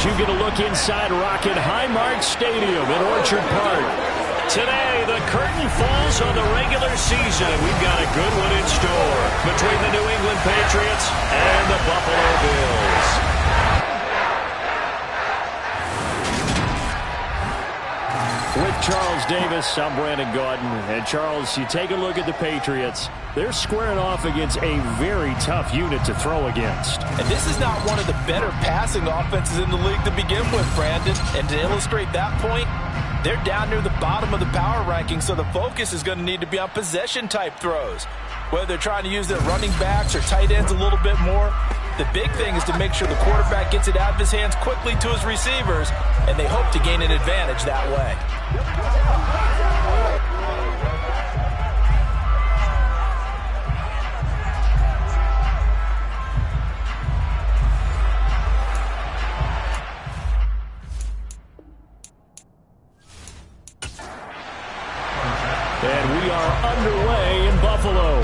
as you get a look inside Rocket Highmark Stadium in Orchard Park. Today, the curtain falls on the regular season. We've got a good one in store between the New England Patriots and the Buffalo Bills. With Charles Davis, I'm Brandon Gaudin. And Charles, you take a look at the Patriots. They're squaring off against a very tough unit to throw against. And this is not one of the better passing offenses in the league to begin with, Brandon. And to illustrate that point, they're down near the bottom of the power ranking, so the focus is going to need to be on possession-type throws. Whether they're trying to use their running backs or tight ends a little bit more, the big thing is to make sure the quarterback gets it out of his hands quickly to his receivers, and they hope to gain an advantage that way. And we are underway in Buffalo.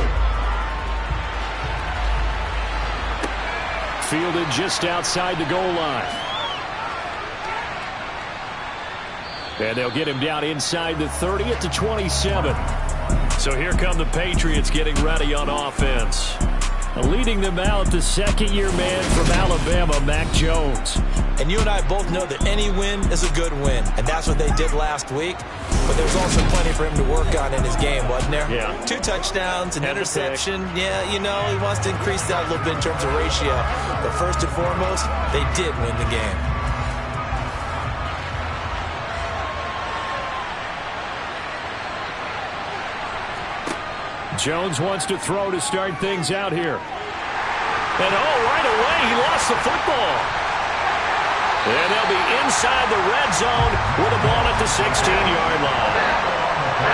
Fielded just outside the goal line. And they'll get him down inside the 30 at the 27. So here come the Patriots getting ready on offense. Leading them out, the second-year man from Alabama, Mac Jones. And you and I both know that any win is a good win, and that's what they did last week. But there's also plenty for him to work on in his game, wasn't there? Yeah. 2 touchdowns, an interception. Yeah, you know, he wants to increase that a little bit in terms of ratio. But first and foremost, they did win the game. Jones wants to throw to start things out here. And right away, he lost the football. And they'll be inside the red zone with a ball at the 16-yard line.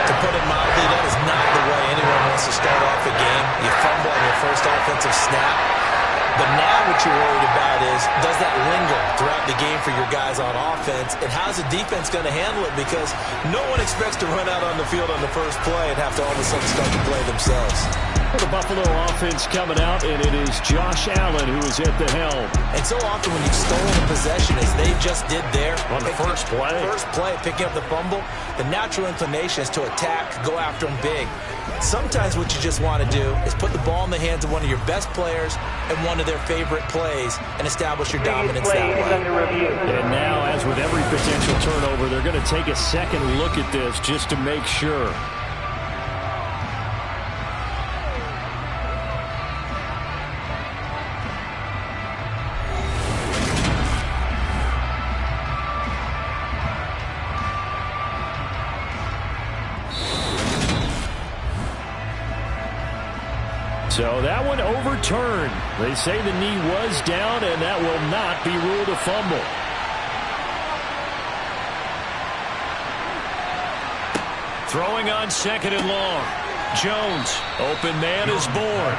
To put it mildly, that is not the way anyone wants to start off a game. You fumble on your first offensive snap. But now what you're worried about is, does that linger throughout the game for your guys on offense? And how's the defense going to handle it? Because no one expects to run out on the field on the first play and have to all of a sudden start to play themselves. The Buffalo offense coming out, and it is Josh Allen who is at the helm. And so often when you've stolen a possession, as they just did there, on the first play, picking up the fumble, the natural inclination is to attack, go after them big. Sometimes what you just want to do is put the ball in the hands of one of your best players and one of their favorite plays and establish your dominance that way. And now, as with every potential turnover, they're going to take a second look at this just to make sure. So that one overturned. They say the knee was down, and that will not be ruled a fumble. Throwing on second and long. Jones, open man is born.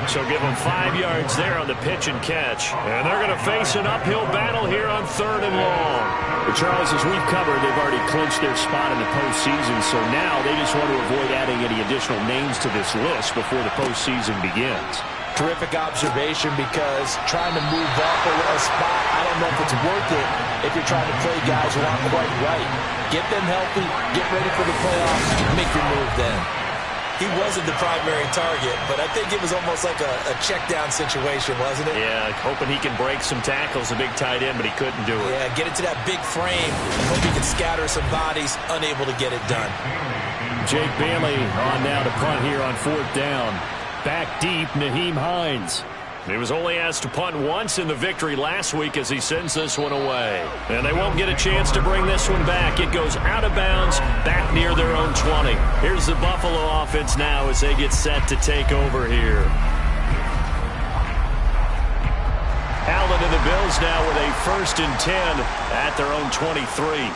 So give him 5 yards there on the pitch and catch. And they're going to face an uphill battle here on third and long. But Charles, as we've covered, they've already clinched their spot in the postseason. So now they just want to avoid adding any additional names to this list before the postseason begins. Terrific observation, because trying to move up a spot, I don't know if it's worth it if you're trying to play guys who aren't quite right. Get them healthy, get ready for the playoffs, make your move then. He wasn't the primary target, but I think it was almost like a check-down situation, wasn't it? Yeah, hoping he can break some tackles, a big tight end, but he couldn't do it. Yeah, get it to that big frame and hope he can scatter some bodies, unable to get it done. Jake Bailey on now to punt here on fourth down. Back deep, Nyheim Hines. He was only asked to punt once in the victory last week as he sends this one away. And they won't get a chance to bring this one back. It goes out of bounds, back near their own 20. Here's the Buffalo offense now as they get set to take over here. Allen and the Bills now with a 1st and 10 at their own 23.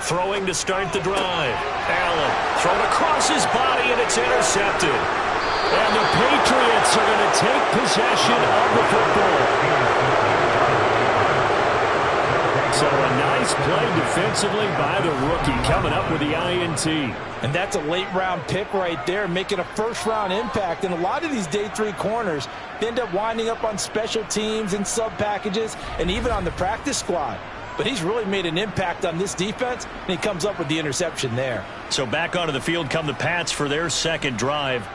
Throwing to start the drive. Allen thrown across his body, and it's intercepted. And the Patriots are going to take possession of the football. So a nice play defensively by the rookie, coming up with the INT. And that's a late-round pick right there, making a first-round impact. And a lot of these day 3 corners, They end up winding up on special teams and sub packages and even on the practice squad. But he's really made an impact on this defense, and he comes up with the interception there. So back onto the field come the Pats for their second drive.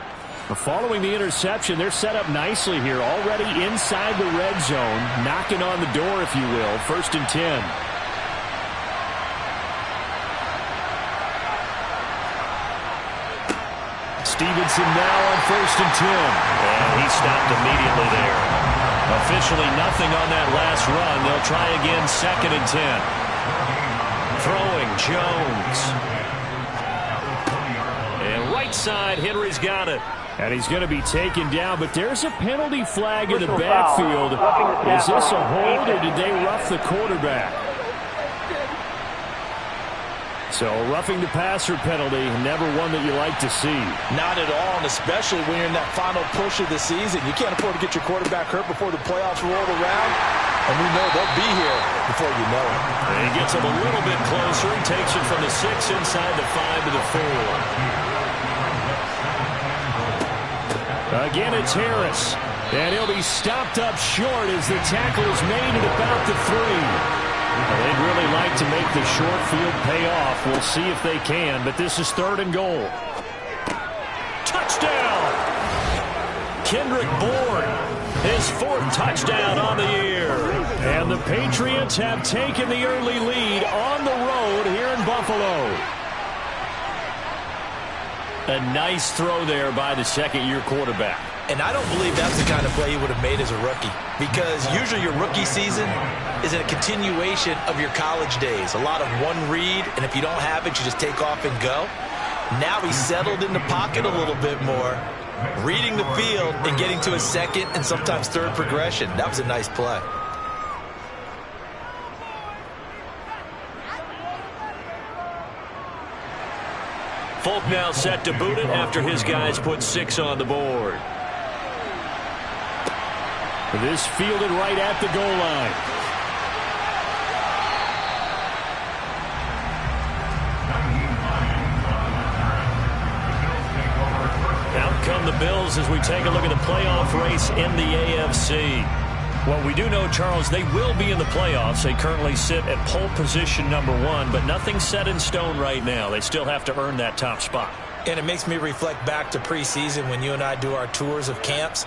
Following the interception, they're set up nicely here, already inside the red zone, knocking on the door, if you will. 1st and 10. Stevenson now on 1st and 10. And he stopped immediately there. Officially nothing on that last run. They'll try again 2nd and 10. Throwing Jones. And right side, Henry's got it. And he's going to be taken down, but there's a penalty flag in the backfield. Is this a hold, or did they rough the quarterback? So roughing the passer penalty, never one that you like to see. Not at all, and especially when you're in that final push of the season. You can't afford to get your quarterback hurt before the playoffs roll around, and we know they'll be here before you know it. And he gets him a little bit closer. He takes it from the 6 inside the 5 to the 4. Again, it's Harris. And he'll be stopped up short as the tackle is made at about the 3. Well, they'd really like to make the short field pay off. We'll see if they can, but this is 3rd and goal. Touchdown! Kendrick Bourne, his 4th touchdown on the year. And the Patriots have taken the early lead on the road here in Buffalo. A nice throw there by the second-year quarterback. And I don't believe that's the kind of play he would have made as a rookie, because usually your rookie season is a continuation of your college days. A lot of one read, and if you don't have it, you just take off and go. Now he's settled in the pocket a little bit more, reading the field and getting to a 2nd and sometimes 3rd progression. That was a nice play. Folk now set to boot it after his guys put 6 on the board. This fielded right at the goal line. Out come the Bills as we take a look at the playoff race in the AFC. Well, we do know, Charles, they will be in the playoffs. They currently sit at pole position number 1, but nothing's set in stone right now. They still have to earn that top spot. And it makes me reflect back to preseason when you and I do our tours of camps.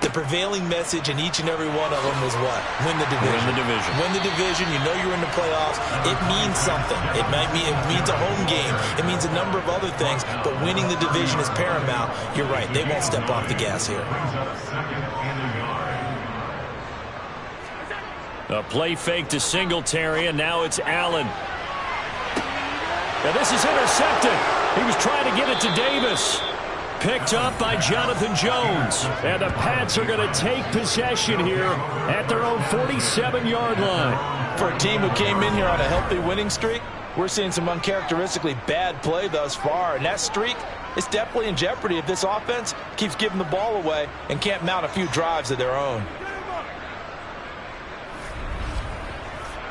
The prevailing message in each and every one of them was what? Win the division. Win the division. Win the division. You know you're in the playoffs. It means something. It means a home game. It means a number of other things, but winning the division is paramount. You're right. They won't step off the gas here. A play fake to Singletary, and now it's Allen. Now this is intercepted. He was trying to get it to Davis. Picked up by Jonathan Jones. And the Pats are going to take possession here at their own 47-yard line. For a team who came in here on a healthy winning streak, we're seeing some uncharacteristically bad play thus far. And that streak is definitely in jeopardy if this offense keeps giving the ball away and can't mount a few drives of their own.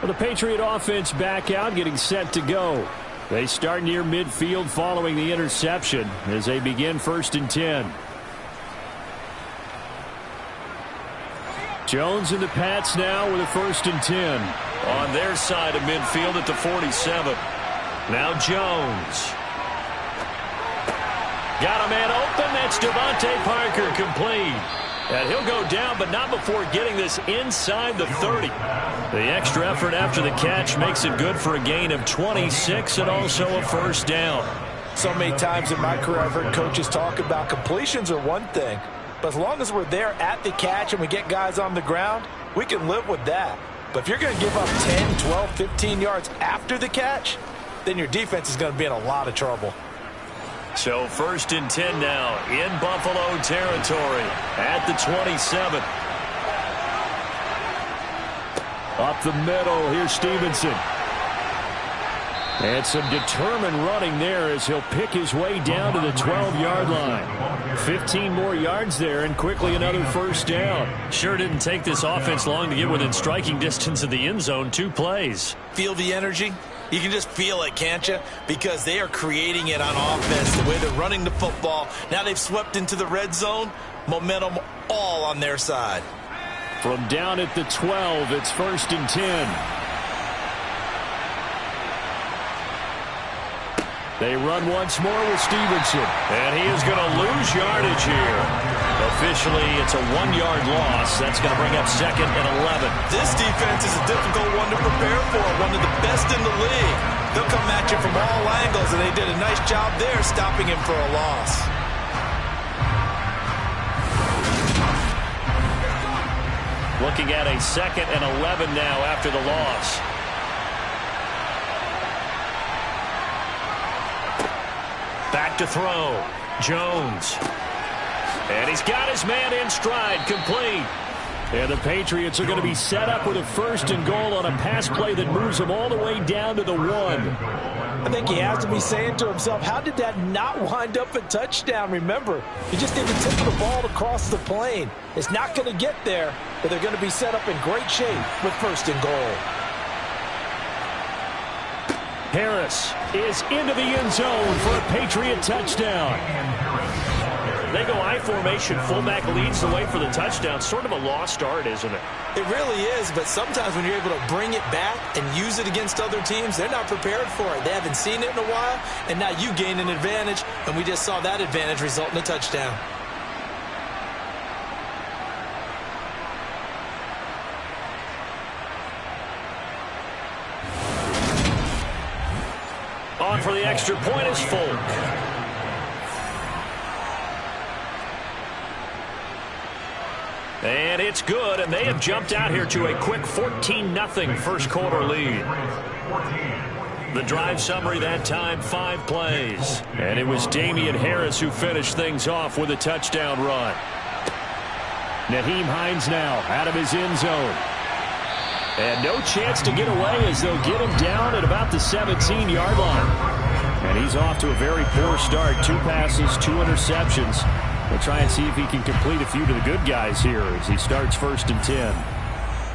Well, the Patriot offense back out, getting set to go. They start near midfield following the interception as they begin 1st and 10. Jones and the Pats now with a 1st and 10. On their side of midfield at the 47. Now Jones. Got a man open. That's Devontae Parker, complete. And he'll go down, but not before getting this inside the 30. The extra effort after the catch makes it good for a gain of 26 and also a 1st down. So many times in my career I've heard coaches talk about completions are one thing, but as long as we're there at the catch and we get guys on the ground, we can live with that. But if you're going to give up 10, 12, 15 yards after the catch, then your defense is going to be in a lot of trouble. So 1st and 10 now in Buffalo territory at the 27. Up the middle, here's Stevenson. And some determined running there as he'll pick his way down to the 12-yard line. 15 more yards there and quickly another 1st down. Sure didn't take this offense long to get within striking distance of the end zone. 2 plays. Feel the energy? You can just feel it, can't you? Because they are creating it on offense, the way they're running the football. Now they've swept into the red zone. Momentum all on their side. From down at the 12, it's 1st and 10. They run once more with Stevenson. And he is going to lose yardage here. Officially, it's a 1-yard loss. That's going to bring up 2nd and 11. This defense is a difficult one to prepare for. One of the best in the league. They'll come at you from all angles, and they did a nice job there stopping him for a loss. Looking at a 2nd and 11 now after the loss. Back to throw. Jones. And he's got his man in stride, complete. And the Patriots are going to be set up with a 1st and goal on a pass play that moves them all the way down to the 1. I think he has to be saying to himself, how did that not wind up a touchdown? Remember, he just did the tip of the ball across the plane. It's not going to get there, but they're going to be set up in great shape with 1st and goal. Harris is into the end zone for a Patriot touchdown. They go I formation. Fullback leads the way for the touchdown. Sort of a lost art, isn't it? It really is, but sometimes when you're able to bring it back and use it against other teams, they're not prepared for it. They haven't seen it in a while, and now you gain an advantage, and we just saw that advantage result in a touchdown. On for the extra point is Folk. And it's good, and they have jumped out here to a quick 14-0 first quarter lead. The drive summary that time, 5 plays. And it was Damian Harris who finished things off with a touchdown run. Nyheim Hines now out of his end zone. And no chance to get away as they'll get him down at about the 17-yard line. And he's off to a very poor start. 2 passes, 2 interceptions. We'll try and see if he can complete a few to the good guys here as he starts 1st and 10.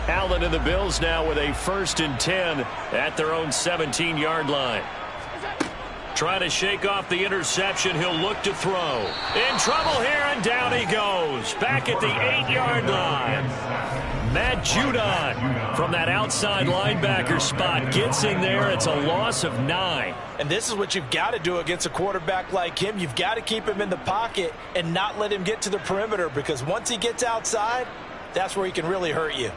Allen and the Bills now with a 1st and 10 at their own 17-yard line. Trying to shake off the interception. He'll look to throw. In trouble here, and down he goes. Back at the 8-yard line. Matt Judon from that outside linebacker spot gets in there. It's a loss of 9. And this is what you've got to do against a quarterback like him. You've got to keep him in the pocket and not let him get to the perimeter, because once he gets outside, that's where he can really hurt you.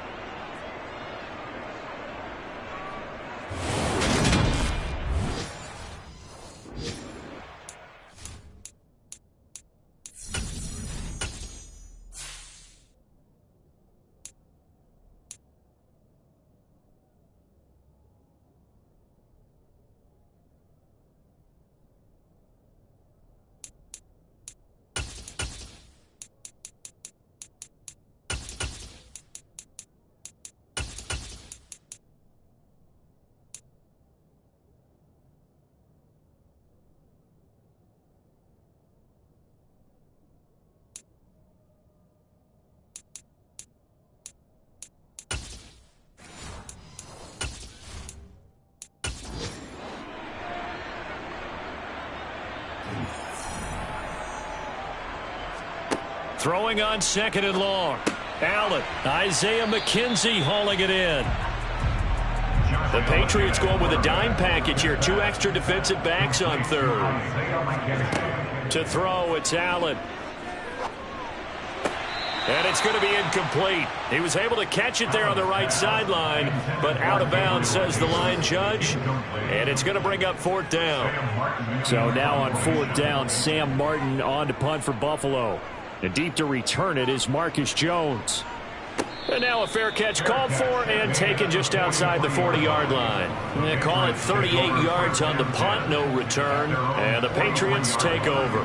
Throwing on 2nd and long. Allen, Isaiah McKenzie hauling it in. The Patriots going with a dime package here. 2 extra defensive backs on 3rd. To throw, it's Allen. And it's going to be incomplete. He was able to catch it there on the right sideline, but out of bounds, says the line judge. And it's going to bring up 4th down. So now on 4th down, Sam Martin on to punt for Buffalo. And deep to return it is Marcus Jones. And now a fair catch called for and taken just outside the 40-yard line. They call it 38 yards on the punt, no return. And the Patriots take over.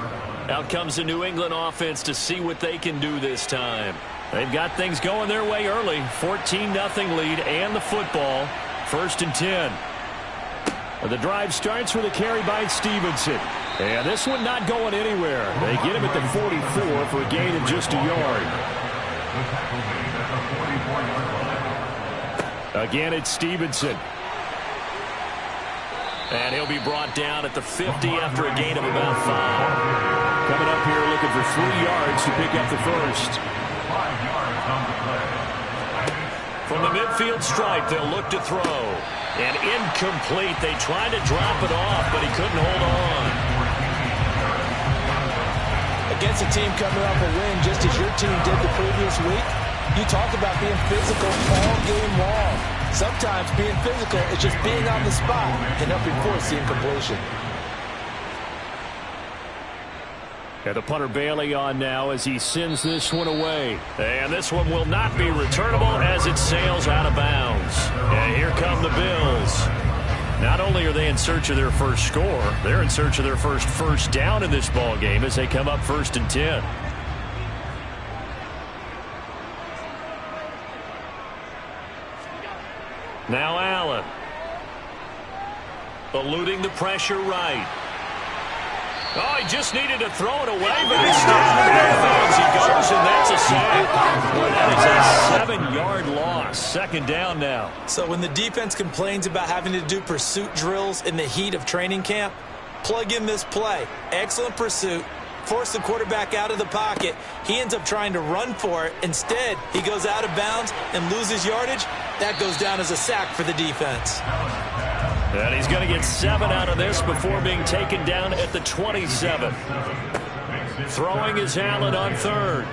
Out comes the New England offense to see what they can do this time. They've got things going their way early. 14-0 lead and the football. 1st and 10. The drive starts with a carry by Stevenson. And this one not going anywhere. They get him at the 44 for a gain of just a yard. Again, it's Stevenson. And he'll be brought down at the 50 after a gain of about 5. coming up here looking for 3 yards to pick up the first. From the midfield stripe, they'll look to throw. And incomplete. They tried to drop it off, but he couldn't hold on. Against a team coming off a win, just as your team did the previous week, you talk about being physical all game long. Sometimes being physical is just being on the spot and helping force the incompletion. And the punter Bailey on now as he sends this one away. And this one will not be returnable as it sails out of bounds. And here come the Bills. Not only are they in search of their first score, they're in search of their first down in this ball game as they come up 1st and 10. Now Allen. Eluding the pressure right. Oh, he just needed to throw it away, but he's still as he goes, and that's a sack. Well, that is a 7-yard loss. 2nd down now. So when the defense complains about having to do pursuit drills in the heat of training camp, plug in this play. Excellent pursuit. Force the quarterback out of the pocket. He ends up trying to run for it. Instead, he goes out of bounds and loses yardage. That goes down as a sack for the defense. And he's going to get 7 out of this before being taken down at the 27. Throwing is Allen on 3rd.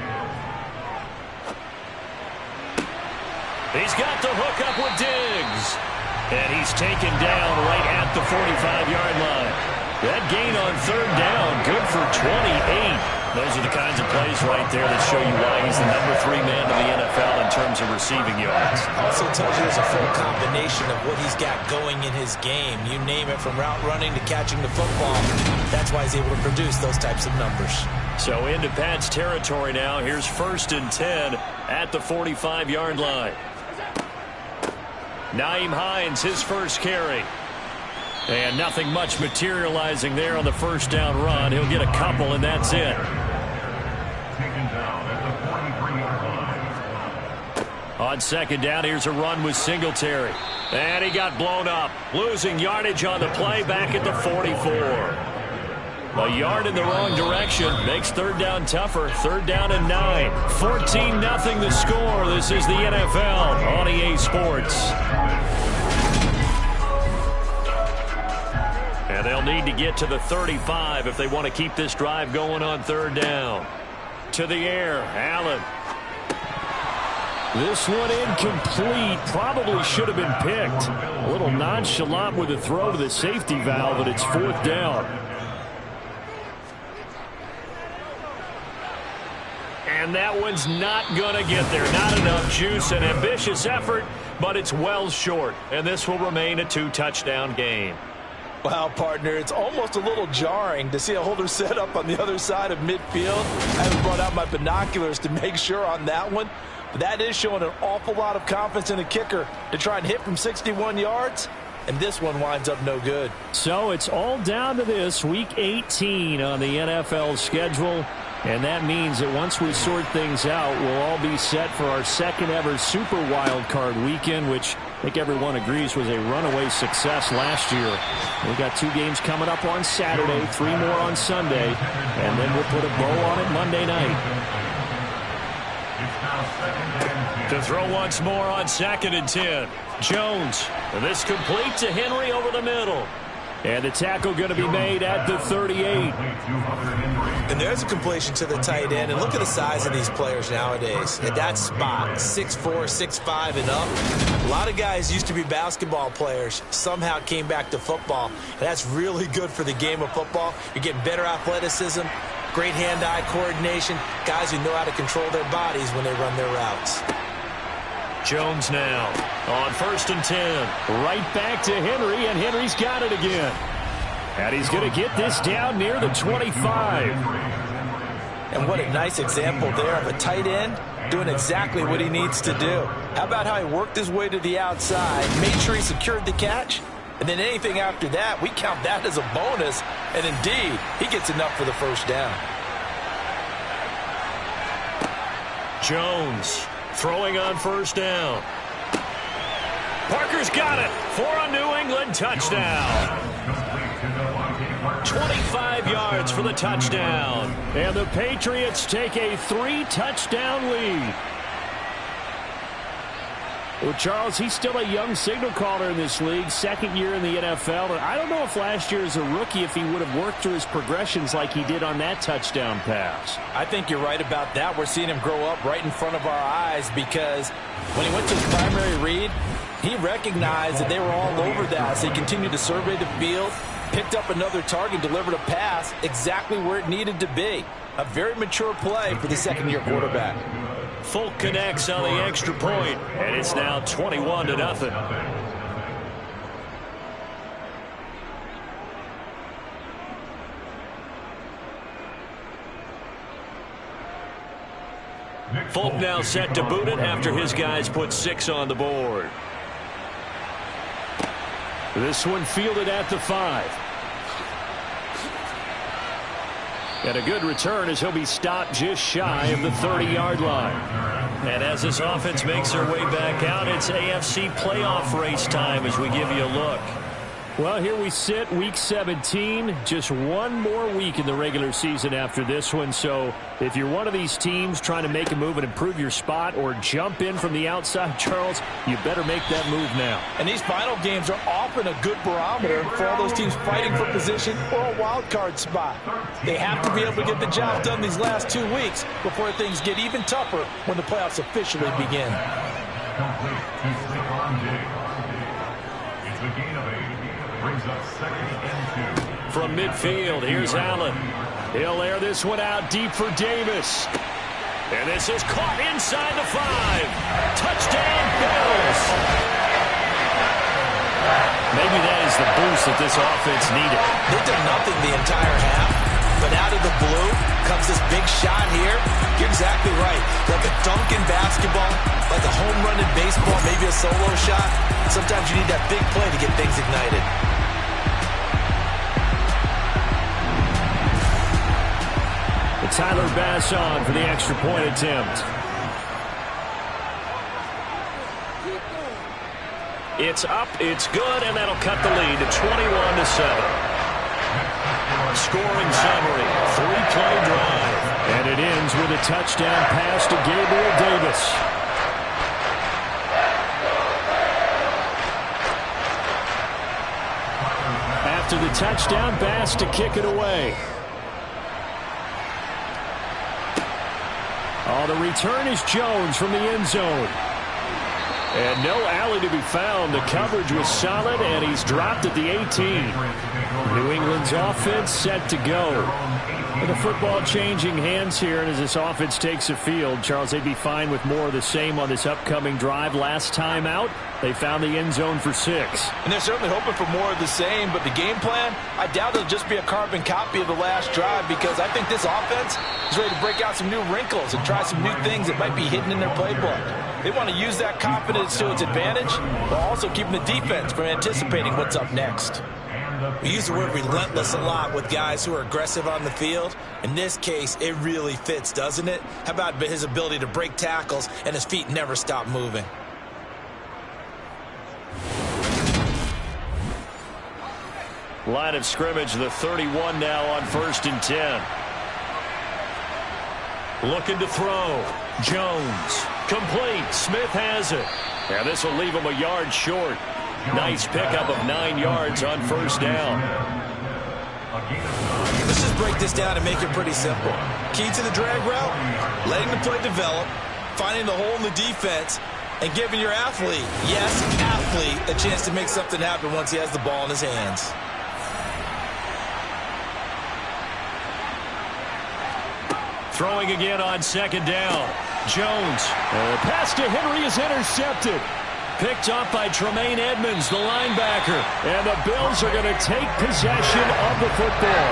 He's got the hook up with Diggs. And he's taken down right at the 45-yard line. That gain on 3rd down, good for 28. Those are the kinds of plays right there that show you why he's the number 3 man in the NFL in terms of receiving yards. Also tells you there's a full combination of what he's got going in his game. You name it, from route running to catching the football. That's why he's able to produce those types of numbers. So into Pat's territory now. Here's 1st and 10 at the 45-yard line. Nyheim Hines, his first carry. And nothing much materializing there on the 1st down run. He'll get a couple, and that's it. On 2nd down, here's a run with Singletary. And he got blown up. Losing yardage on the play back at the 44. A yard in the wrong direction makes 3rd down tougher. 3rd down and 9. 14-0 the score. This is the NFL on EA Sports. And they'll need to get to the 35 if they want to keep this drive going on 3rd down. To the air, Allen. This one incomplete. Probably should have been picked. A little nonchalant with the throw to the safety valve, but it's 4th down. And that one's not going to get there. Not enough juice. An ambitious effort, but it's well short. And this will remain a 2-touchdown game. Wow, partner, it's almost a little jarring to see a holder set up on the other side of midfield. I haven't brought out my binoculars to make sure on that one. But that is showing an awful lot of confidence in a kicker to try and hit from 61 yards. And this one winds up no good. So it's all down to this, Week 18 on the NFL schedule. And that means that once we sort things out, we'll all be set for our 2nd ever Super Wild Card weekend, which I think everyone agrees was a runaway success last year. We've got 2 games coming up on Saturday, 3 more on Sunday, and then we'll put a bow on it Monday night. To throw once more on 2nd and 10. Jones. And this complete to Henry over the middle. And the tackle going to be made at the 38. And there's a completion to the tight end. And look at the size of these players nowadays. At that spot, 6'4", 6'5", and up. A lot of guys used to be basketball players. Somehow came back to football. And that's really good for the game of football. You're getting better athleticism, great hand-eye coordination, guys who know how to control their bodies when they run their routes. Jones now on 1st and 10. Right back to Henry, and Henry's got it again. And he's going to get this down near the 25. And what a nice example there of a tight end doing exactly what he needs to do. How about how he worked his way to the outside, made sure he secured the catch, and then anything after that, we count that as a bonus. And indeed, he gets enough for the 1st down. Jones throwing on 1st down. Parker's got it for a New England touchdown. 25 yards for the touchdown. And the Patriots take a 3-touchdown lead. Well, Charles, he's still a young signal caller in this league, second year in the NFL. And I don't know if last year as a rookie, if he would have worked through his progressions like he did on that touchdown pass. I think you're right about that. We're seeing him grow up right in front of our eyes because when he went to his primary read, he recognized that they were all over that. So he continued to survey the field, picked up another target, delivered a pass exactly where it needed to be. A very mature play for the second-year quarterback. Folk connects on the extra point, and it's now 21-0. Folk now set to boot it after his guys put 6 on the board. This one fielded at the 5. And a good return as he'll be stopped just shy of the 30-yard line. And as this offense makes their way back out, it's AFC playoff race time as we give you a look. Well, here we sit, Week 17. Just one more week in the regular season after this one. So if you're one of these teams trying to make a move and improve your spot or jump in from the outside, Charles, you better make that move now. And these final games are often a good barometer for all those teams fighting for position or a wild card spot. They have to be able to get the job done these last 2 weeks before things get even tougher when the playoffs officially begin. From midfield, here's Allen. He'll air this one out deep for Davis. And this is caught inside the 5. Touchdown, Bills. Maybe that is the boost that this offense needed. They've done nothing the entire half, but out of the blue comes this big shot here. You're exactly right. Like a dunk in basketball, like a home run in baseball, maybe a solo shot. Sometimes you need that big play to get things ignited. Tyler Bass on for the extra point attempt. It's up, it's good, and that'll cut the lead to 21-7. Scoring summary, 3-play drive. And it ends with a touchdown pass to Gabriel Davis. After the touchdown, Bass to kick it away. Oh, the return is Jones from the end zone. And no alley to be found. The coverage was solid, and he's dropped at the 18. New England's offense set to go. And the football changing hands here, and as this offense takes the field, Charles, they'd be fine with more of the same on this upcoming drive. Last time out, they found the end zone for 6. And they're certainly hoping for more of the same, but the game plan, I doubt it'll just be a carbon copy of the last drive because I think this offense is ready to break out some new wrinkles and try some new things that might be hidden in their playbook. They want to use that confidence to its advantage while also keeping the defense from anticipating what's up next. We use the word relentless a lot with guys who are aggressive on the field. In this case, it really fits, doesn't it? How about his ability to break tackles and his feet never stop moving? Line of scrimmage, the 31 now on 1st and 10. Looking to throw. Jones. Complete. Smith has it. And this will leave him a yard short. Nice pickup of 9 yards on 1st down. Let's just break this down and make it pretty simple. Key to the drag route, letting the play develop, finding the hole in the defense, and giving your athlete, yes, athlete, a chance to make something happen once he has the ball in his hands. Throwing again on 2nd down. Jones. Pass to Henry is intercepted. Picked up by Tremaine Edmonds, the linebacker. And the Bills are going to take possession of the football.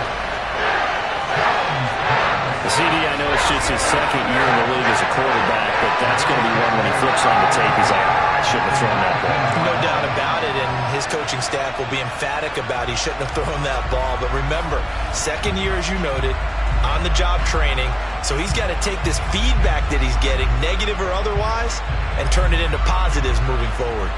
CD, I know it's just his 2nd year in the league as a quarterback, but that's going to be one when he flips on the tape. He's like, I shouldn't have thrown that ball. No doubt about it, and his coaching staff will be emphatic about he shouldn't have thrown that ball. But remember, 2nd year, as you noted, on-the-job training. So he's got to take this feedback that he's getting, negative or otherwise, and turn it into positives moving forward.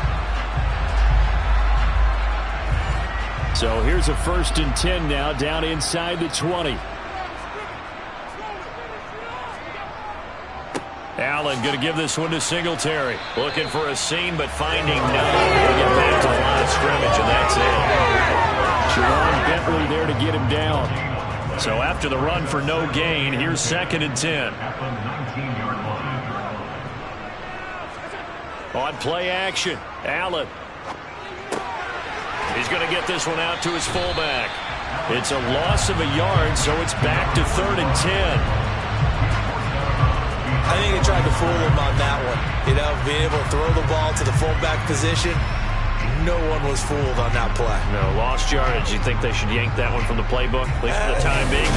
So here's a 1st and 10 now, down inside the 20. Allen going to give this one to Singletary. Looking for a seam, but finding none. He'll get back to the line of scrimmage, and that's it. Jerome Bentley there to get him down. So after the run for no gain, here's 2nd and 10. On play action, Allen. He's going to get this one out to his fullback. It's a loss of a yard, so it's back to 3rd and 10. I think they tried to fool him on that one. You know, being able to throw the ball to the fullback position. No one was fooled on that play. No, lost yardage. You think they should yank that one from the playbook, at least for the time being?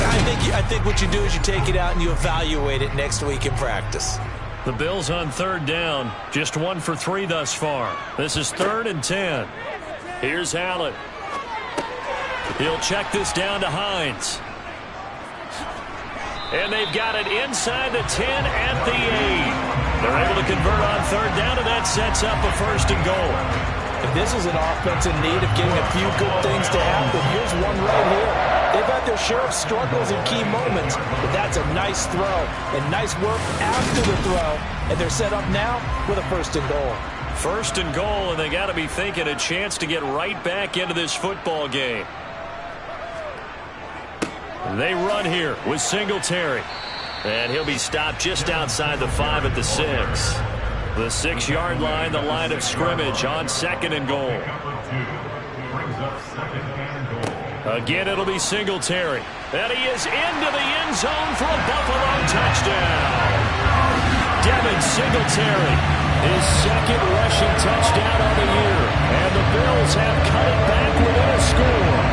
I think what you do is you take it out and you evaluate it next week in practice. The Bills on 3rd down. Just 1 for 3 thus far. This is 3rd and 10. Here's Allen. He'll check this down to Hines. And they've got it inside the 10 at the 8. They're able to convert on 3rd down, and that sets up a 1st and goal. If this is an offense in need of getting a few good things to happen, here's one right here. They've had their share of struggles in key moments, but that's a nice throw and nice work after the throw. And they're set up now with a 1st and goal. 1st and goal, and they got to be thinking a chance to get right back into this football game. They run here with Singletary. And he'll be stopped just outside the 5 at the 6. The 6-yard line, the line of scrimmage on 2nd and goal. Again, it'll be Singletary. And he is into the end zone for a Buffalo touchdown. Devin Singletary, his 2nd rushing touchdown on the year. And the Bills have cut it back within a score.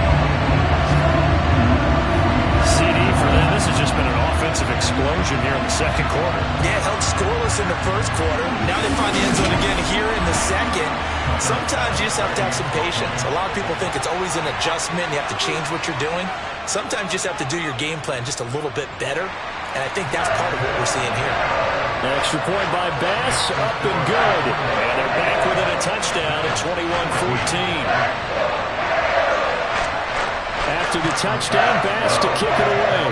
CD for them. This has just been an offensive explosion here in the 2nd quarter. Yeah, held scoreless in the 1st quarter. Now they find the end zone again here in the 2nd. Sometimes you just have to have some patience. A lot of people think it's always an adjustment. You have to change what you're doing. Sometimes you just have to do your game plan just a little bit better. And I think that's part of what we're seeing here. An extra point by Bass, up and good. And they're back within a touchdown at 21-14. After the touchdown, Bass to kick it away.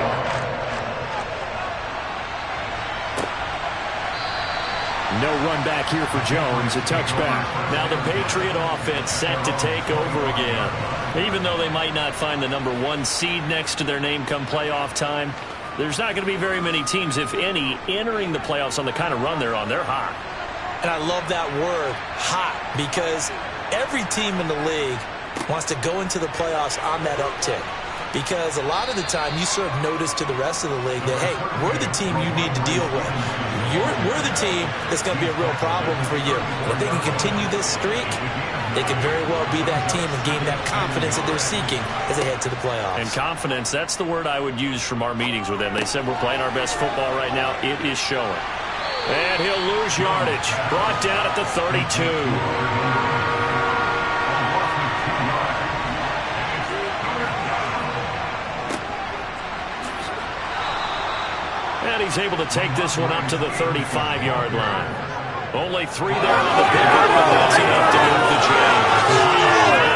No run back here for Jones, a touchback. Now the Patriot offense set to take over again. Even though they might not find the number 1 seed next to their name come playoff time, there's not going to be very many teams, if any, entering the playoffs on the kind of run they're on. They're hot. And I love that word, hot, because every team in the league wants to go into the playoffs on that uptick. Because a lot of the time you serve notice to the rest of the league that, hey, we're the team you need to deal with. We're the team that's going to be a real problem for you. And if they can continue this streak, they could very well be that team and gain that confidence that they're seeking as they head to the playoffs. And confidence, that's the word I would use from our meetings with them. They said we're playing our best football right now. It is showing. And he'll lose yardage. Brought down at the 32. And he's able to take this one up to the 35-yard line. Only 3 there on the pickup, and that's enough to move the chains.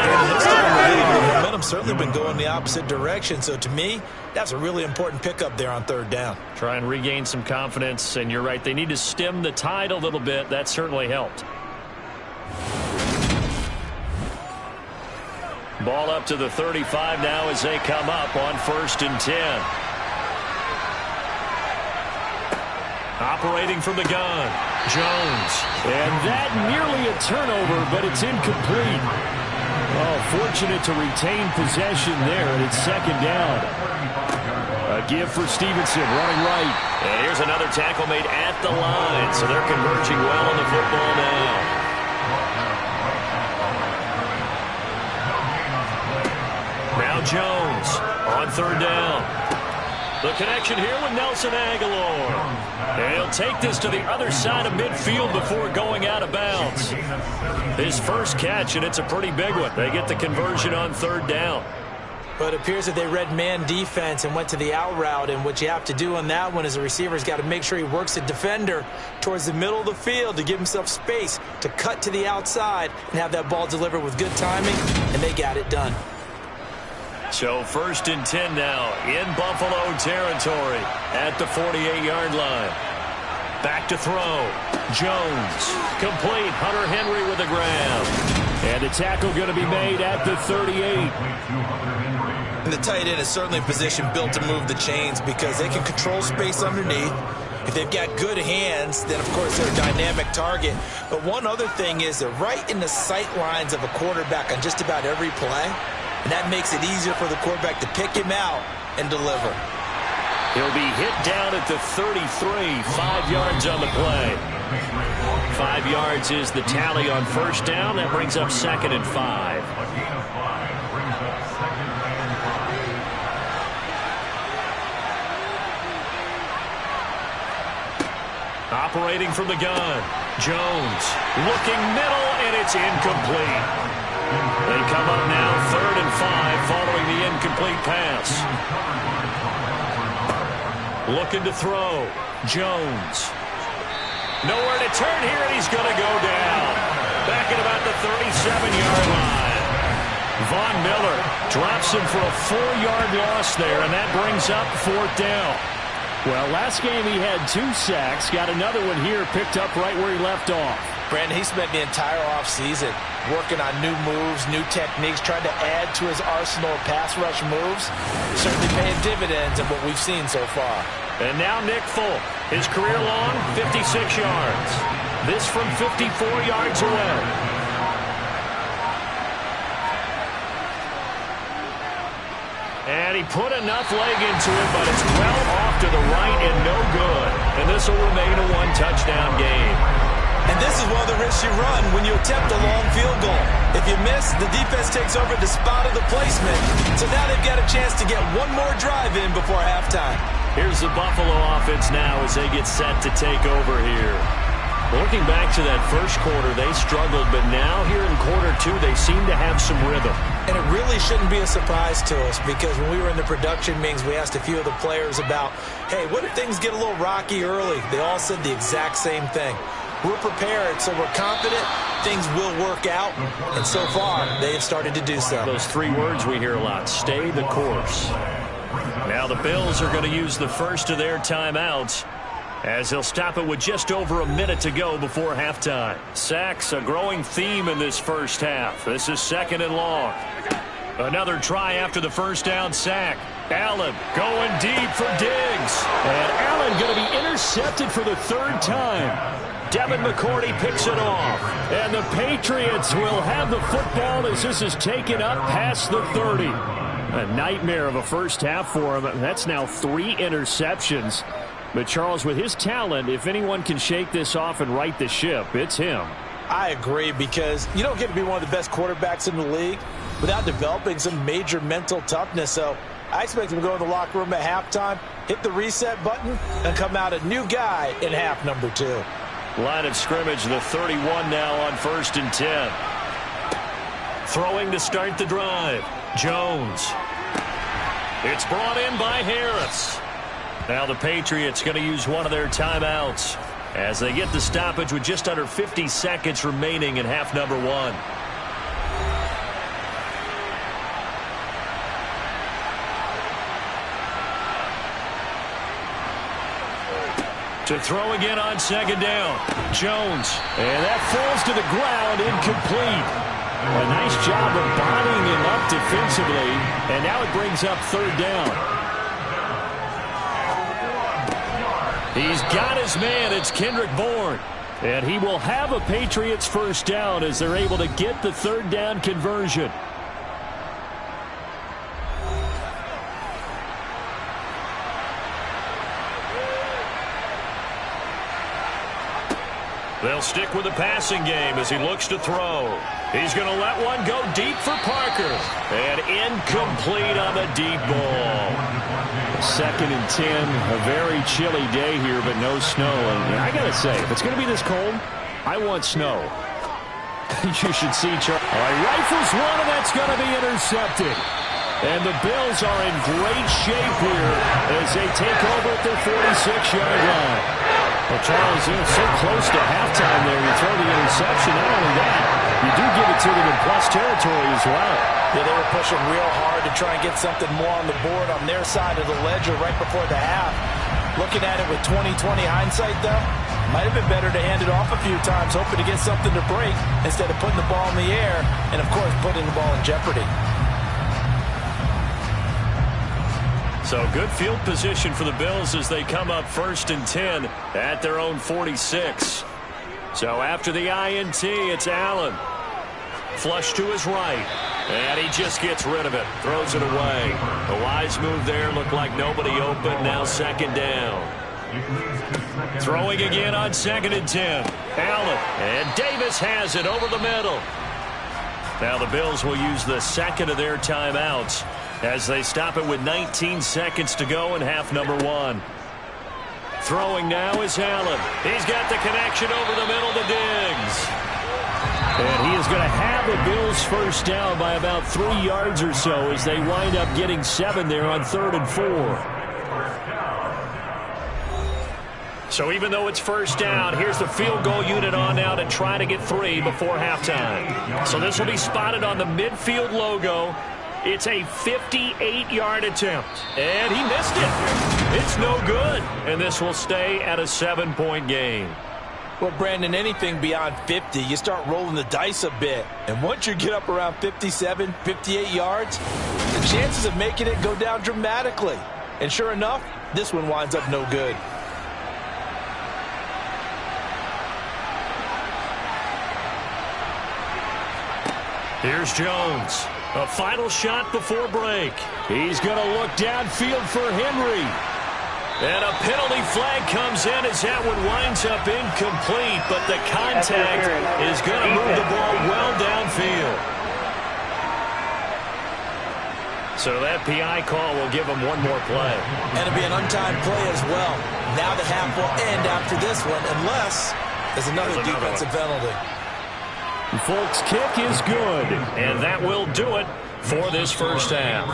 And this time the momentum's certainly been going the opposite direction, so to me, that's a really important pickup there on 3rd down. Try and regain some confidence, and you're right, they need to stem the tide a little bit. That certainly helped. Ball up to the 35 now as they come up on 1st and 10. Operating from the gun, Jones. And that nearly a turnover, but it's incomplete. Oh, fortunate to retain possession there, and it's 2nd down. A give for Stevenson, running right. And here's another tackle made at the line, so they're converging well on the football now. Now Jones on 3rd down. The connection here with Nelson Aguilar. And he'll take this to the other side of midfield before going out of bounds. His first catch, and it's a pretty big one. They get the conversion on 3rd down. But it appears that they read man defense and went to the out route, and what you have to do on that one is the receiver's got to make sure he works the defender towards the middle of the field to give himself space to cut to the outside and have that ball delivered with good timing, and they got it done. So 1st and 10 now in Buffalo territory at the 48-yard line. Back to throw. Jones. Complete. Hunter Henry with a grab. And the tackle going to be made at the 38. And the tight end is certainly a position built to move the chains because they can control space underneath. If they've got good hands, then, of course, they're a dynamic target. But one other thing is they're right in the sight lines of a quarterback on just about every play. And that makes it easier for the quarterback to pick him out and deliver. He'll be hit down at the 33, 5 yards on the play. 5 yards is the tally on 1st down. That brings up 2nd and 5. Operating from the gun. Jones looking middle, and it's incomplete. They come up now 3rd and 5 following the incomplete pass. Looking to throw. Jones. Nowhere to turn here, and he's going to go down. Back at about the 37-yard line. Von Miller drops him for a 4-yard loss there, and that brings up 4th down. Well, last game he had 2 sacks. Got another one here, picked up right where he left off. Brandon, he spent the entire offseason working on new moves, new techniques, trying to add to his arsenal of pass rush moves. Certainly paying dividends in what we've seen so far. And now Nick Folk, his career long, 56 yards. This from 54 yards away. And he put enough leg into it, but it's well off to the right and no good. And this will remain a 1-touchdown game. And this is one of the risks you run when you attempt a long field goal. If you miss, the defense takes over the spot of the placement. So now they've got a chance to get one more drive in before halftime. Here's the Buffalo offense now as they get set to take over here. Looking back to that first quarter, they struggled, but now here in quarter 2, they seem to have some rhythm. And it really shouldn't be a surprise to us because when we were in the production meetings, we asked a few of the players about, hey, what if things get a little rocky early? They all said the exact same thing. We're prepared, so we're confident things will work out, and so far, they have started to do so. Those 3 words we hear a lot, stay the course. Now the Bills are going to use the first of their timeouts as they'll stop it with just over a minute to go before halftime. Sacks, a growing theme in this first half. This is 2nd and long. Another try after the first down sack. Allen going deep for Diggs. And Allen going to be intercepted for the 3rd time. Devin McCourty picks it off. And the Patriots will have the football as this is taken up past the 30. A nightmare of a first half for him. That's now 3 interceptions. But Charles, with his talent, if anyone can shake this off and right the ship, it's him. I agree because you don't get to be one of the best quarterbacks in the league without developing some major mental toughness. So I expect him to go in the locker room at halftime, hit the reset button, and come out a new guy in half number 2. Line of scrimmage, the 31 now on 1st and 10. Throwing to start the drive. Jones. It's brought in by Harris. Now the Patriots going to use one of their timeouts as they get the stoppage with just under 50 seconds remaining in half number 1. To throw again on 2nd down. Jones. And that falls to the ground, incomplete. A nice job of bodying him up defensively. And now it brings up 3rd down. He's got his man. It's Kendrick Bourne. And he will have a Patriots first down as they're able to get the 3rd down conversion. They'll stick with the passing game as he looks to throw. He's going to let one go deep for Parker. And incomplete on the deep ball. 2nd and 10, a very chilly day here, but no snow. And I got to say, if it's going to be this cold, I want snow. You should see Charles. All right, rifles one, and that's going to be intercepted. And the Bills are in great shape here as they take over at their 46-yard line. Well, Charles, so close to halftime there. You throw the interception. Not only that, You do give it to them in plus territory as well. Yeah, they were pushing real hard to try and get something more on the board on their side of the ledger right before the half. Looking at it with 20/20 hindsight, though, might have been better to hand it off a few times, hoping to get something to break instead of putting the ball in the air and, of course, putting the ball in jeopardy. So good field position for the Bills as they come up 1st and 10 at their own 46. So after the INT, it's Allen. Flush to his right. And he just gets rid of it. Throws it away. A wise move there. Looked like nobody open. Now 2nd down. Throwing again on 2nd and 10. Allen. And Davis has it over the middle. Now the Bills will use the 2nd of their timeouts as they stop it with 19 seconds to go in half number 1. Throwing now is Allen. He's got the connection over the middle to Diggs. And he is going to have the Bills first down by about 3 yards or so as they wind up getting 7 there on 3rd and 4. So even though it's first down, here's the field goal unit on now to try to get 3 before halftime. So this will be spotted on the midfield logo. It's a 58-yard attempt. And he missed it. It's no good. And this will stay at a 7-point game. Well, Brandon, anything beyond 50, you start rolling the dice a bit. And once you get up around 57, 58 yards, the chances of making it go down dramatically. And sure enough, this one winds up no good. Here's Jones. A final shot before break. He's going to look downfield for Henry. And a penalty flag comes in as that one winds up incomplete, but the contact is going to move the ball well downfield. So that PI call will give him one more play. And it'll be an untimed play as well. Now the half will end after this one, unless there's another defensive penalty. Folks' kick is good, and that will do it for this first half.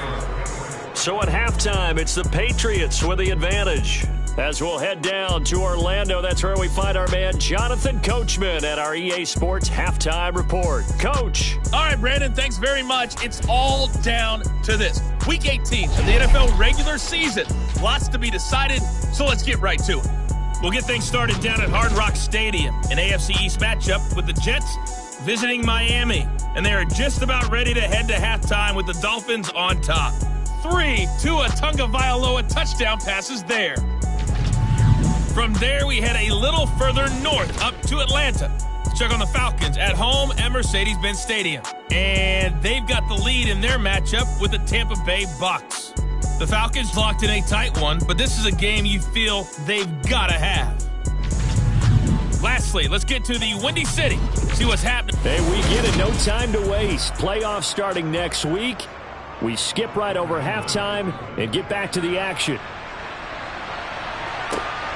So at halftime, it's the Patriots with the advantage. As we'll head down to Orlando, that's where we find our man Jonathan Coachman at our EA Sports Halftime Report. Coach. All right, Brandon, thanks very much. It's all down to this. Week 18 of the NFL regular season. Lots to be decided, so let's get right to it. We'll get things started down at Hard Rock Stadium, an AFC East matchup with the Jets visiting Miami, and they are just about ready to head to halftime with the Dolphins on top. 3 Tua Tagovailoa touchdown passes there. From there, we head a little further north up to Atlanta to check on the Falcons at home at Mercedes-Benz Stadium. And they've got the lead in their matchup with the Tampa Bay Bucs. The Falcons locked in a tight one, but this is a game you feel they've got to have. Lastly, let's get to the Windy City, see what's happening. Hey, we get it. No time to waste. Playoffs starting next week. We skip right over halftime and get back to the action.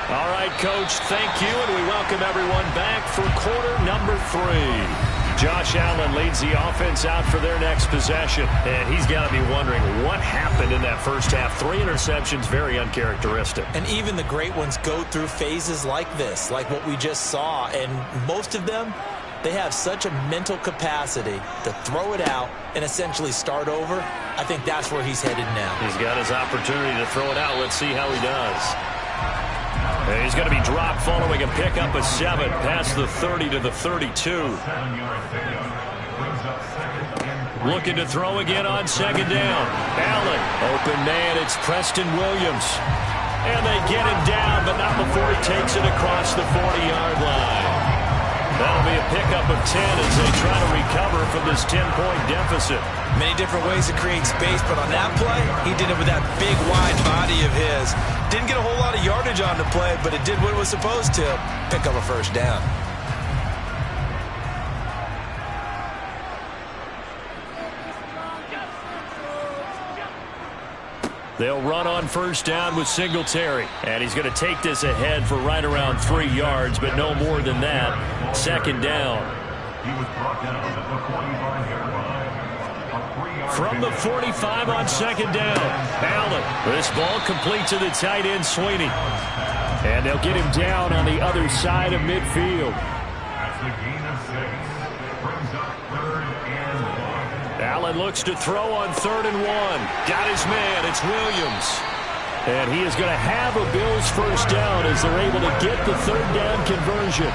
All right, Coach, thank you, and we welcome everyone back for quarter number 3. Josh Allen leads the offense out for their next possession, and he's got to be wondering what happened in that first half. 3 interceptions, very uncharacteristic. And even the great ones go through phases like this, like what we just saw, and most of them, they have such a mental capacity to throw it out and essentially start over. I think that's where he's headed now. He's got his opportunity to throw it out. Let's see how he does. And he's going to be dropped following a pickup of 7 past the 30 to the 32. Looking to throw again on 2nd down. Allen, open man, it's Preston Williams. And they get him down, but not before he takes it across the 40-yard line. That'll be a pickup of 10 as they try to recover from this 10-point deficit. Many different ways to create space, but on that play, he did it with that big, wide body of his. Didn't get a whole lot of yardage on the play, but it did what it was supposed to, pick up a first down. They'll run on first down with Singletary. And he's going to take this ahead for right around 3 yards, but no more than that. 2nd down. From the 45 on 2nd down. Allen. This ball complete to the tight end, Sweeney. And they'll get him down on the other side of midfield. Allen looks to throw on 3rd and 1. Got his man. It's Williams. And he is going to have a Bills first down as they're able to get the 3rd down conversion.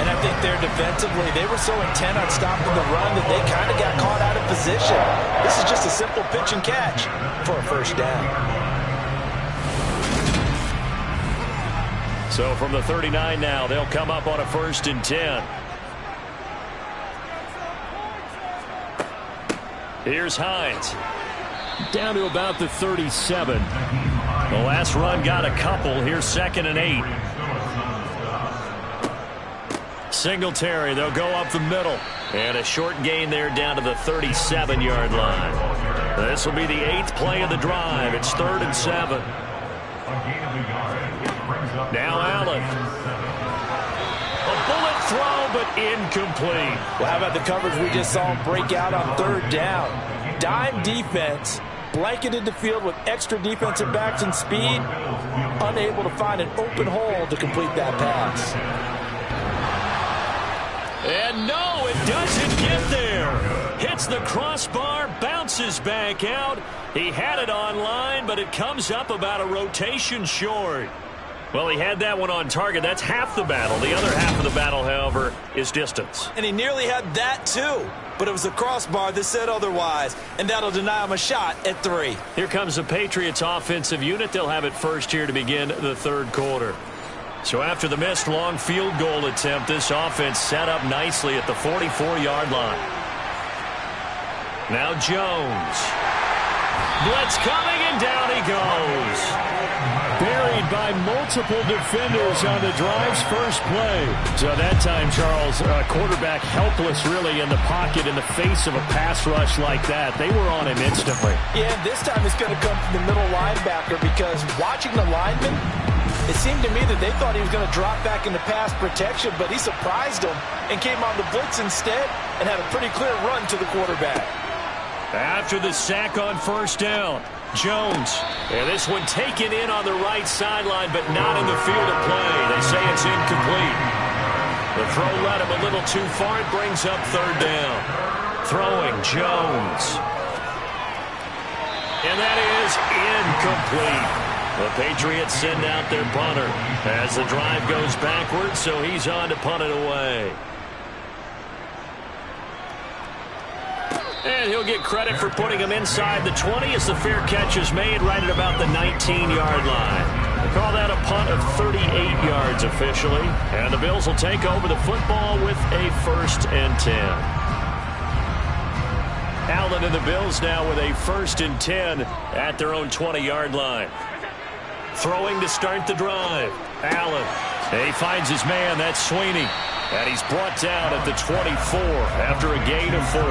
And I think there defensively, they were so intent on stopping the run that they kind of got caught out of position. This is just a simple pitch and catch for a first down. So from the 39 now, they'll come up on a 1st and 10. Here's Hines. Down to about the 37. The last run got a couple. Here's 2nd and 8. Singletary, they'll go up the middle. And a short gain there down to the 37-yard line. This will be the 8th play of the drive. It's 3rd and 7. Now Allen. A bullet throw, but incomplete. Well, how about the coverage we just saw him break out on 3rd down? Dime defense, blanketed the field with extra defensive backs and speed, unable to find an open hole to complete that pass. And no, it doesn't get there. Hits the crossbar, bounces back out. He had it online, but it comes up about a rotation short. Well, he had that one on target. That's half the battle. The other half of the battle, however, is distance. And he nearly had that, too. But it was the crossbar that said otherwise, and that'll deny him a shot at 3. Here comes the Patriots offensive unit. They'll have it first here to begin the 3rd quarter. So after the missed long field goal attempt, this offense set up nicely at the 44-yard line. Now Jones. Blitz coming, and down he goes. Buried by multiple defenders on the drive's first play. So that time, Charles, quarterback helpless really in the pocket in the face of a pass rush like that. They were on him instantly. Yeah, this time it's going to come from the middle linebacker because watching the lineman, it seemed to me that they thought he was going to drop back into pass protection, but he surprised them and came on the blitz instead and had a pretty clear run to the quarterback. After the sack on 1st down, Jones. And this one taken in on the right sideline, but not in the field of play. They say it's incomplete. The throw led him a little too far. It brings up 3rd down. Throwing Jones. And that is incomplete. The Patriots send out their punter as the drive goes backwards, so he's on to punt it away. And he'll get credit for putting him inside the 20 as the fair catch is made right at about the 19-yard line. They call that a punt of 38 yards officially. And the Bills will take over the football with a 1st and 10. Allen and the Bills now with a 1st and 10 at their own 20-yard line. Throwing to start the drive. Allen. He finds his man. That's Sweeney. And he's brought down at the 24 after a gain of 4.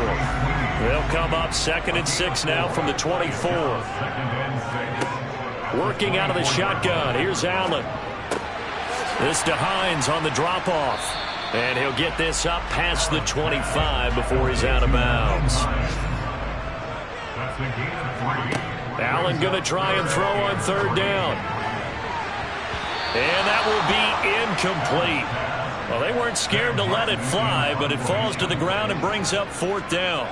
They'll come up 2nd and 6 now from the 24. Working out of the shotgun. Here's Allen. This to Hines on the drop-off. And he'll get this up past the 25 before he's out of bounds. Allen going to try and throw on 3rd down. And that will be incomplete. Well, they weren't scared to let it fly, but it falls to the ground and brings up 4th down.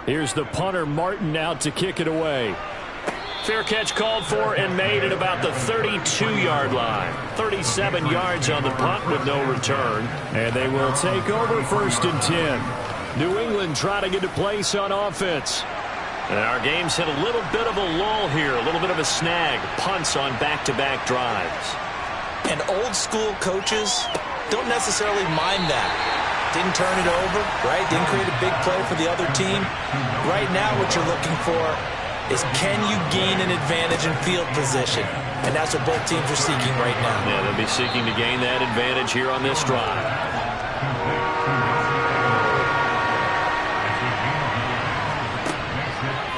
Here's the punter, Martin, out to kick it away. Fair catch called for and made at about the 32-yard line. 37 yards on the punt with no return. And they will take over 1st and 10. New England trying to get a place on offense. And our game's hit a little bit of a lull here, a little bit of a snag. Punts on back-to-back drives. And old-school coaches don't necessarily mind that. Didn't turn it over, right? Didn't create a big play for the other team. Right now what you're looking for is can you gain an advantage in field position? And that's what both teams are seeking right now. Yeah, they'll be seeking to gain that advantage here on this drive.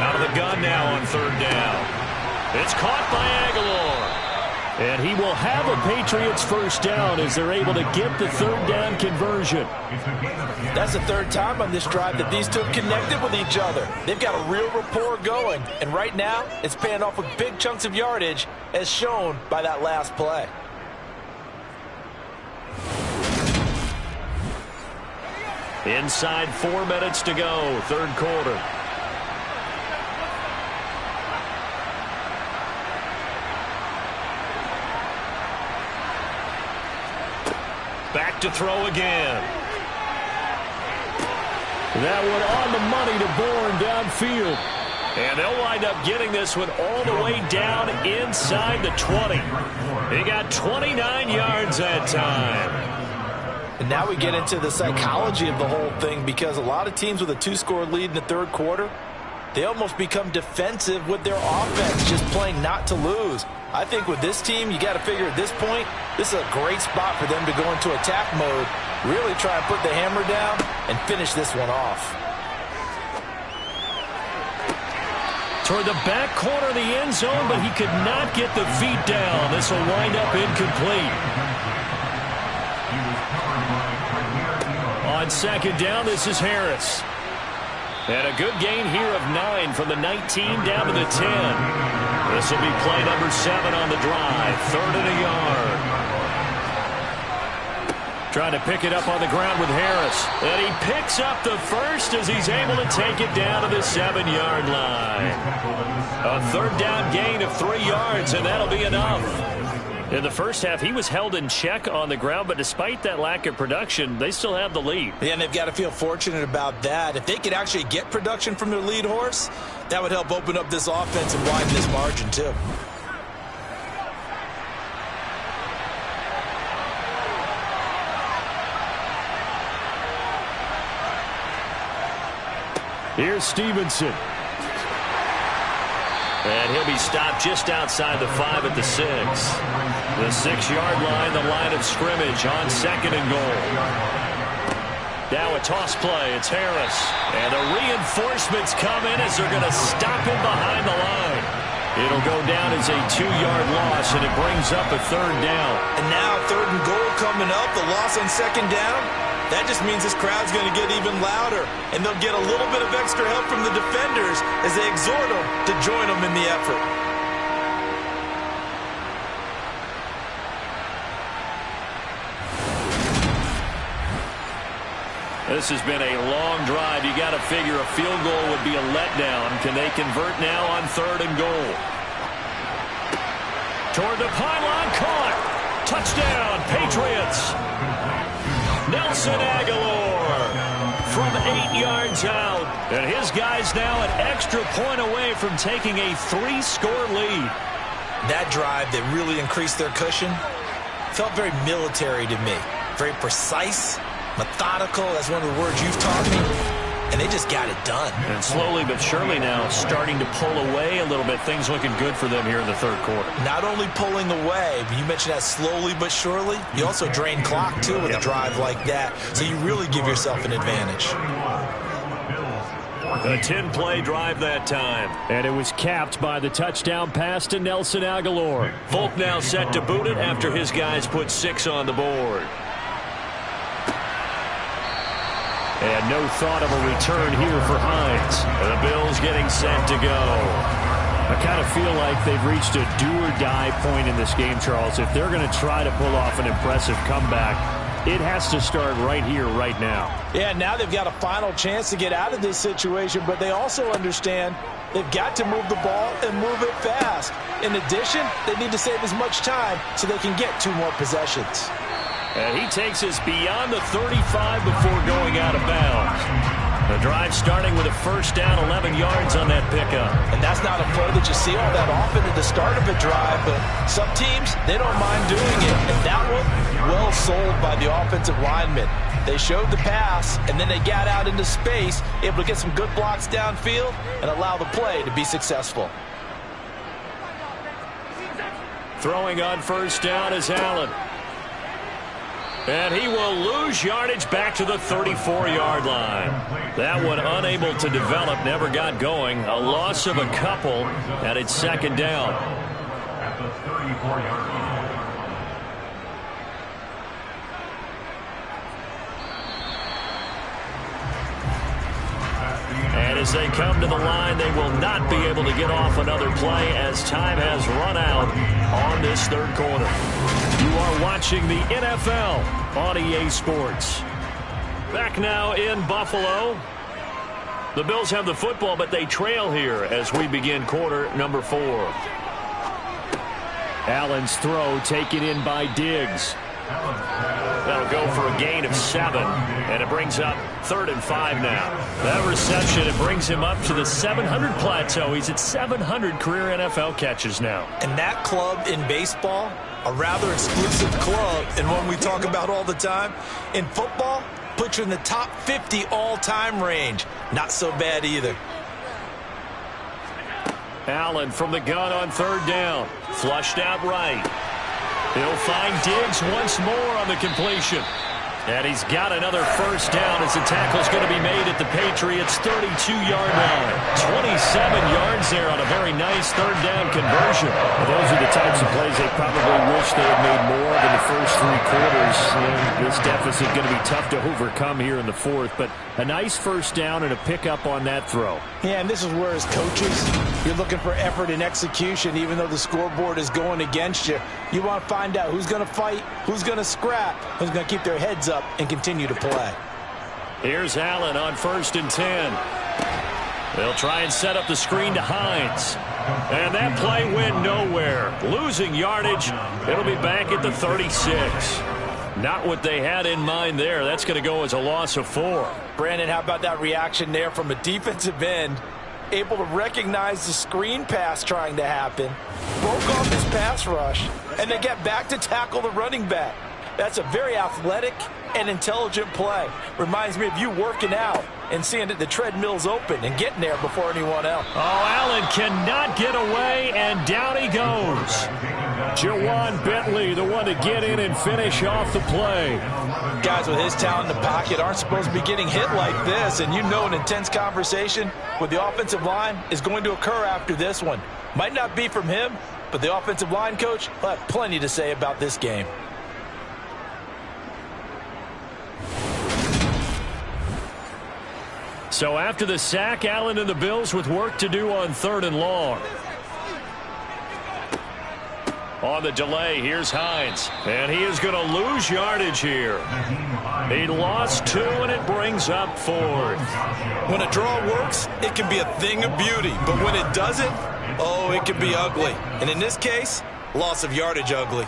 Out of the gun now on 3rd down. It's caught by Aguilar. And he will have a Patriots first down as they're able to get the 3rd down conversion. That's the 3rd time on this drive that these two have connected with each other. They've got a real rapport going. And right now, it's paying off with big chunks of yardage as shown by that last play. Inside 4 minutes to go, third quarter. Back to throw again. That one on the money to Bourne downfield. And they'll wind up getting this one all the way down inside the 20. He got 29 yards that time. And now we get into the psychology of the whole thing, because a lot of teams with a 2-score lead in the third quarter, they almost become defensive with their offense, just playing not to lose. I think with this team, you got to figure at this point, this is a great spot for them to go into attack mode, really try and put the hammer down and finish this one off. Toward the back corner of the end zone, but he could not get the feet down. This will wind up incomplete. On second down, this is Harris. And a good gain here of 9 from the 19 down to the 10. This will be play number 7 on the drive. 3rd and a yard. Trying to pick it up on the ground with Harris. And he picks up the first as he's able to take it down to the 7-yard line. A 3rd down gain of 3 yards, and that'll be enough. In the first half, he was held in check on the ground, but despite that lack of production, they still have the lead. Yeah, and they've got to feel fortunate about that. If they could actually get production from their lead horse, that would help open up this offense and widen this margin too. Here's Stevenson. And he'll be stopped just outside the 5 at the 6. The 6-yard line, the line of scrimmage on 2nd and goal. Now a toss play. It's Harris. And the reinforcements come in as they're going to stop him behind the line. It'll go down as a 2-yard loss, and it brings up a 3rd down. And now 3rd and goal coming up. The loss on 2nd down. That just means this crowd's going to get even louder, and they'll get a little bit of extra help from the defenders as they exhort them to join them in the effort. This has been a long drive. You got to figure a field goal would be a letdown. Can they convert now on 3rd and goal? Toward the pylon, caught. Touchdown, Patriots. Nelson Aguilar from 8 yards out. And his guys now an extra point away from taking a 3-score lead. That drive that really increased their cushion felt very military to me. Very precise, methodical. That's one of the words you've taught me. And they just got it done. And slowly but surely now starting to pull away a little bit. Things looking good for them here in the third quarter. Not only pulling away, but you mentioned that slowly but surely. You also drain clock, too, with a drive like that. So you really give yourself an advantage. A 10-play drive that time. And it was capped by the touchdown pass to Nelson Aguilar. Folk now set to boot it after his guys put 6 on the board. And no thought of a return here for Hines. The Bills getting set to go. I kind of feel like they've reached a do-or-die point in this game, Charles. If they're going to try to pull off an impressive comeback, it has to start right here, right now. Yeah, now they've got a final chance to get out of this situation, but they also understand they've got to move the ball and move it fast. In addition, they need to save as much time so they can get 2 more possessions. And he takes us beyond the 35 before going out of bounds. The drive starting with a first down, 11 yards on that pickup. And that's not a play that you see all that often at the start of a drive, but some teams, they don't mind doing it. And that one, well sold by the offensive lineman. They showed the pass, and then they got out into space, able to get some good blocks downfield and allow the play to be successful. Throwing on first down is Allen. And he will lose yardage back to the 34-yard line. That one unable to develop, never got going. A loss of a couple, and it's second down. At the 34-yard line. And as they come to the line, they will not be able to get off another play as time has run out on this third quarter. You are watching the NFL on EA Sports. Back now in Buffalo. The Bills have the football, but they trail here as we begin quarter number 4. Allen's throw taken in by Diggs. That'll go for a gain of 7, and it brings up 3rd and 5 now. That reception, it brings him up to the 700 plateau. He's at 700 career NFL catches now. And that club in baseball, a rather exclusive club, and one we talk about all the time. In football, puts you in the top 50 all-time range. Not so bad either. Allen from the gun on 3rd down. Flushed out right. He'll find Diggs once more on the completion. And he's got another 1st down as the tackle's going to be made at the Patriots' 32-yard line. 27 yards there on a very nice 3rd down conversion. Well, those are the types of plays they probably wish they had made more of in the first 3 quarters. And this deficit going to be tough to overcome here in the 4th. But a nice 1st down and a pickup on that throw. Yeah, and this is where as coaches, you're looking for effort and execution, even though the scoreboard is going against you. You want to find out who's going to fight, who's going to scrap, who's going to keep their heads up and continue to play. Here's Allen on 1st and 10. They'll try and set up the screen to Hines. And that play went nowhere. Losing yardage. It'll be back at the 36. Not what they had in mind there. That's going to go as a loss of 4. Brandon, how about that reaction there from a defensive end? Able to recognize the screen pass trying to happen, broke off his pass rush, and then get back to tackle the running back. That's a very athletic and intelligent play. Reminds me of you working out and seeing that the treadmill's open and getting there before anyone else. Oh, Allen cannot get away, and down he goes. Jawan Bentley, the one to get in and finish off the play. Guys with his talent in the pocket aren't supposed to be getting hit like this, and you know an intense conversation with the offensive line is going to occur after this one. Might not be from him, but the offensive line coach will have plenty to say about this game. So after the sack, Allen and the Bills with work to do on 3rd and long. On the delay, here's Hines. And he is going to lose yardage here. He lost 2, and it brings up 4th. When a draw works, it can be a thing of beauty. But when it doesn't, oh, it can be ugly. And in this case, loss of yardage ugly.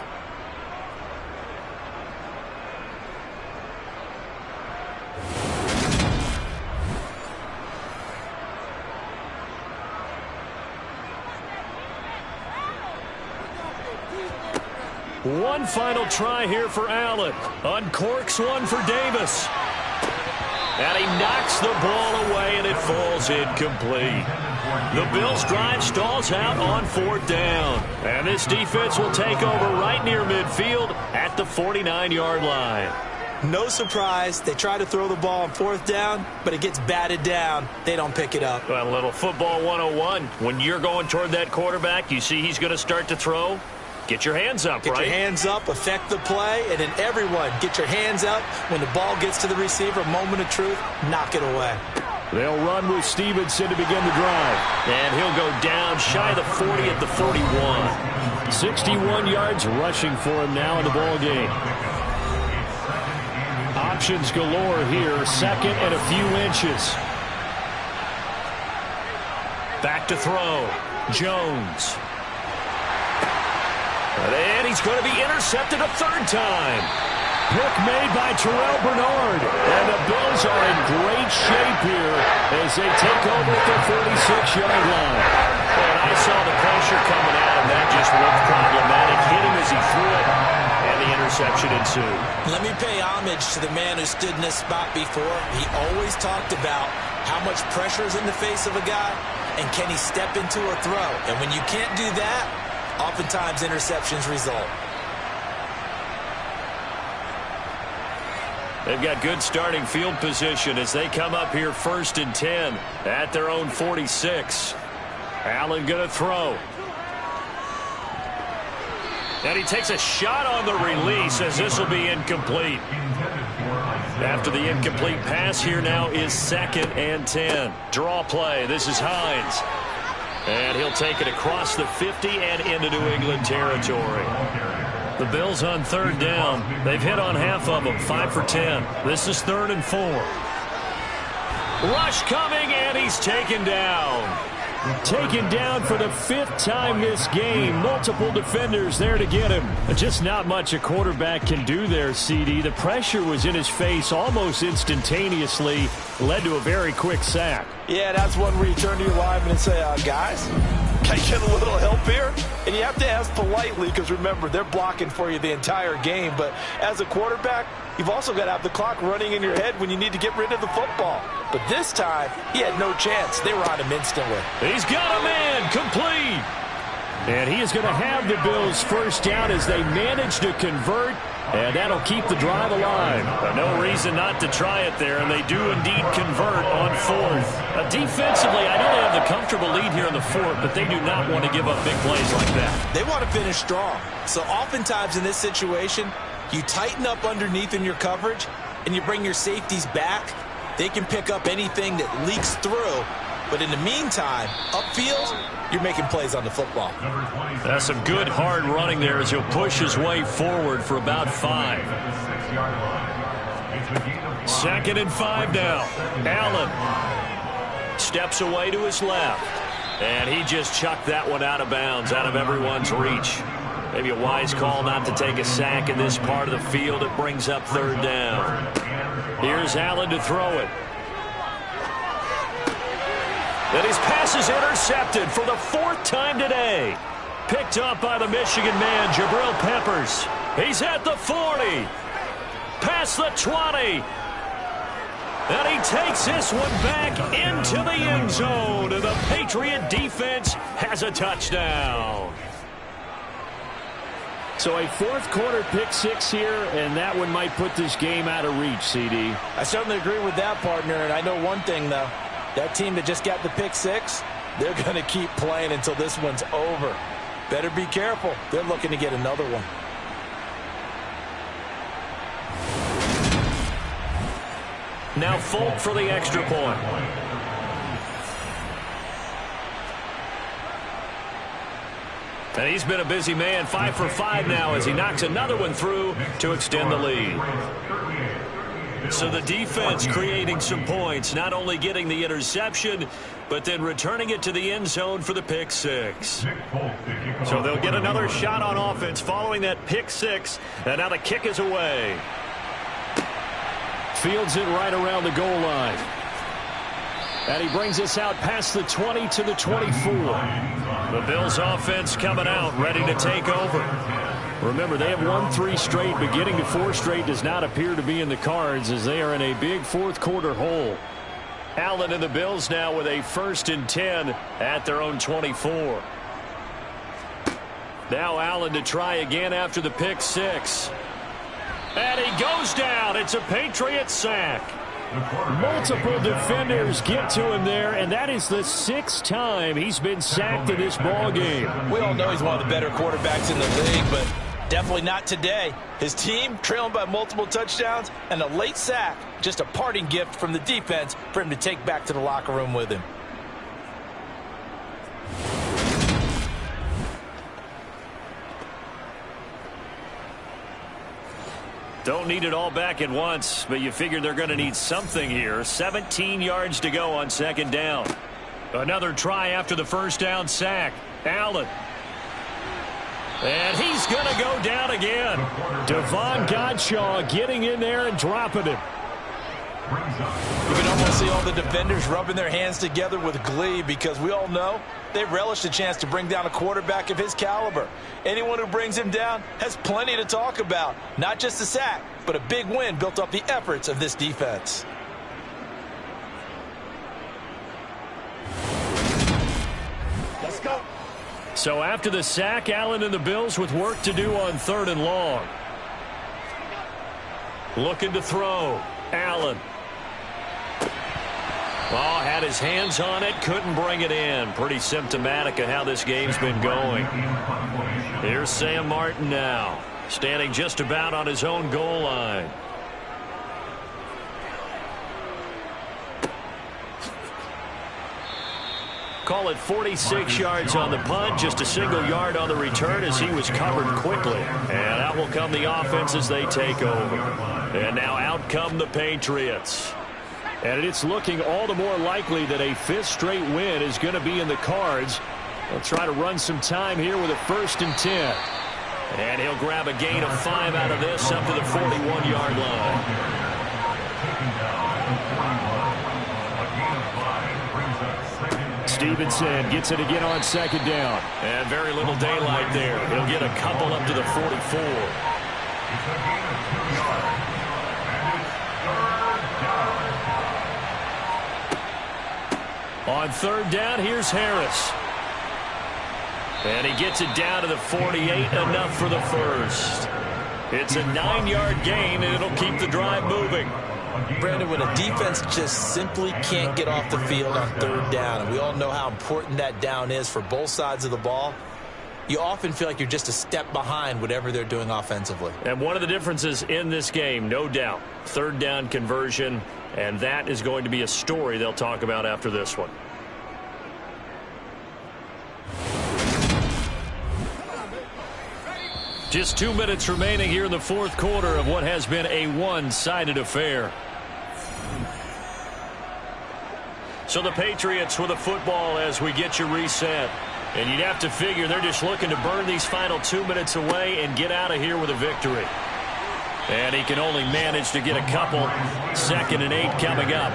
One final try here for Allen. Uncorks one for Davis. And he knocks the ball away, and it falls incomplete. The Bills' drive stalls out on 4th down. And this defense will take over right near midfield at the 49-yard line. No surprise, they try to throw the ball on 4th down, but it gets batted down. They don't pick it up. Well, a little football 101. When you're going toward that quarterback, you see he's going to start to throw. Get your hands up, right? Get your hands up, affect the play, and then everyone get your hands up when the ball gets to the receiver. Moment of truth, knock it away. They'll run with Stevenson to begin the drive. And he'll go down shy of the 40 at the 41. 61 yards rushing for him now in the ball game. Options galore here. 2nd and a few inches. Back to throw. Jones. And he's going to be intercepted a 3rd time. Pick made by Terrell Bernard. And the Bills are in great shape here as they take over at the 46-yard line. And I saw the pressure coming at him. That just looked problematic. Hit him as he threw it, and the interception ensued. Let me pay homage to the man who stood in this spot before. He always talked about how much pressure is in the face of a guy, and can he step into a throw. And when you can't do that, oftentimes interceptions result. They've got good starting field position as they come up here 1st and 10 at their own 46. Allen going to throw. And he takes a shot on the release as this will be incomplete. After the incomplete pass, here now is 2nd and 10. Draw play. This is Hines. And he'll take it across the 50 and into New England territory. The Bills on third down. They've hit on half of them, 5 for 10. This is 3rd and 4. Rush coming, and he's taken down. Taken down for the 5th time this game. Multiple defenders there to get him. Just not much a quarterback can do there, CD. The pressure was in his face almost instantaneously. Led to a very quick sack. Yeah, that's one where you turn to your lineman and say, guys, can I get a little help here? And you have to ask politely because, remember, they're blocking for you the entire game. But as a quarterback, you've also got to have the clock running in your head when you need to get rid of the football. But this time, he had no chance. They were on him instantly. He's got a man complete. And he is going to have the Bills first down as they manage to convert. And that'll keep the drive alive. But no reason not to try it there, and they do indeed convert on 4th. Defensively, I know they have the comfortable lead here in the 4th, but they do not want to give up big plays like that. They want to finish strong. So oftentimes in this situation, you tighten up underneath in your coverage, and you bring your safeties back. They can pick up anything that leaks through. But in the meantime, upfield, you're making plays on the football. That's some good hard running there as he'll push his way forward for about 5. 2nd and 5 now. Allen steps away to his left. And he just chucked that one out of bounds, out of everyone's reach. Maybe a wise call not to take a sack in this part of the field. It brings up 3rd down. Here's Allen to throw it. And his pass is intercepted for the 4th time today. Picked up by the Michigan man, Jabril Peppers. He's at the 40. Past the 20. And he takes this one back into the end zone. And the Patriot defense has a touchdown. So a 4th quarter pick 6 here, and that one might put this game out of reach, CD. I certainly agree with that, partner. And I know one thing, though. That team that just got the pick 6, they're going to keep playing until this one's over. Better be careful. They're looking to get another one. Now Folk for the extra point. And he's been a busy man, 5 for 5 now as he knocks another one through to extend the lead. So the defense creating some points, not only getting the interception, but then returning it to the end zone for the pick 6. So they'll get another shot on offense following that pick 6, and now the kick is away. Fields it right around the goal line. And he brings us out past the 20 to the 24. The Bills offense coming out, ready to take over. Remember, they have won 3 straight, but getting to 4 straight does not appear to be in the cards as they are in a big 4th quarter hole. Allen and the Bills now with a 1st and 10 at their own 24. Now Allen to try again after the pick 6. And he goes down. It's a Patriot sack. Multiple defenders get to him there, and that is the 6th time he's been sacked in this ball game. We all know he's one of the better quarterbacks in the league, but definitely not today. His team trailing by multiple touchdowns, and a late sack, just a parting gift from the defense for him to take back to the locker room with him. Don't need it all back at once, but you figure they're going to need something here. 17 yards to go on 2nd down. Another try after the 1st down sack. Allen. And he's going to go down again. Devon Godshaw getting in there and dropping him. You can almost see all the defenders rubbing their hands together with glee because we all know they relish the chance to bring down a quarterback of his caliber. Anyone who brings him down has plenty to talk about. Not just a sack, but a big win built off the efforts of this defense. Let's go. So after the sack, Allen and the Bills with work to do on 3rd and long. Looking to throw. Allen. Oh, had his hands on it, couldn't bring it in. Pretty symptomatic of how this game's been going. Here's Sam Martin now, standing just about on his own goal line. Call it 46 yards on the punt, just a single yard on the return as he was covered quickly. And out will come the offense as they take over. And now out come the Patriots. And it's looking all the more likely that a fifth straight win is going to be in the cards. They'll try to run some time here with a 1st and 10. And he'll grab a gain of 5 out of this up to the 41-yard line. Stevenson gets it again on 2nd down. And very little daylight there. He'll get a couple up to the 44. On 3rd down, here's Harris. And he gets it down to the 48, enough for the first. It's a 9-yard gain, and it'll keep the drive moving. Brandon, when a defense just simply can't get off the field on 3rd down, and we all know how important that down is for both sides of the ball, you often feel like you're just a step behind whatever they're doing offensively. And one of the differences in this game, no doubt, 3rd down conversion, and that is going to be a story they'll talk about after this one. Just 2 minutes remaining here in the 4th quarter of what has been a one-sided affair. So the Patriots with the football as we get you reset. And you'd have to figure they're just looking to burn these final 2 minutes away and get out of here with a victory. And he can only manage to get a couple. 2nd and 8 coming up.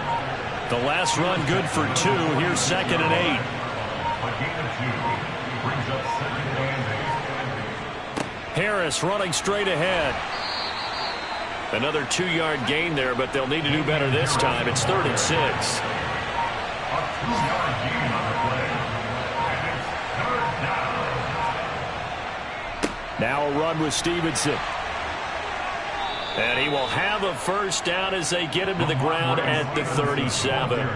The last run good for 2. Here's 2nd and 8. Harris running straight ahead. Another 2-yard gain there, but they'll need to do better this time. It's 3rd and 6. Now a run with Stevenson. And he will have a 1st down as they get him to the ground at the 37.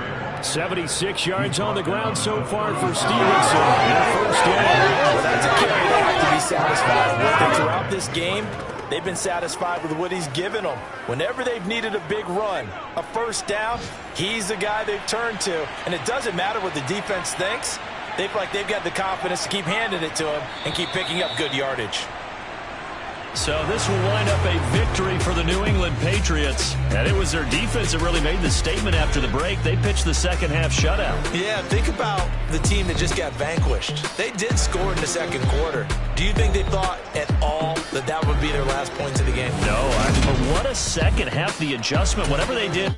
76 yards on the ground so far for Stevenson. And a 1st down. Well, that's a carry they have to be satisfied with. And throughout this game, they've been satisfied with what he's given them. Whenever they've needed a big run, a 1st down, he's the guy they've turned to. And it doesn't matter what the defense thinks. They feel like they've got the confidence to keep handing it to him and keep picking up good yardage. So this will wind up a victory for the New England Patriots. And it was their defense that really made the statement after the break. They pitched the second half shutout. Yeah, think about the team that just got vanquished. They did score in the 2nd quarter. Do you think they thought at all that that would be their last points of the game? No, but what a second half, the adjustment, whatever they did.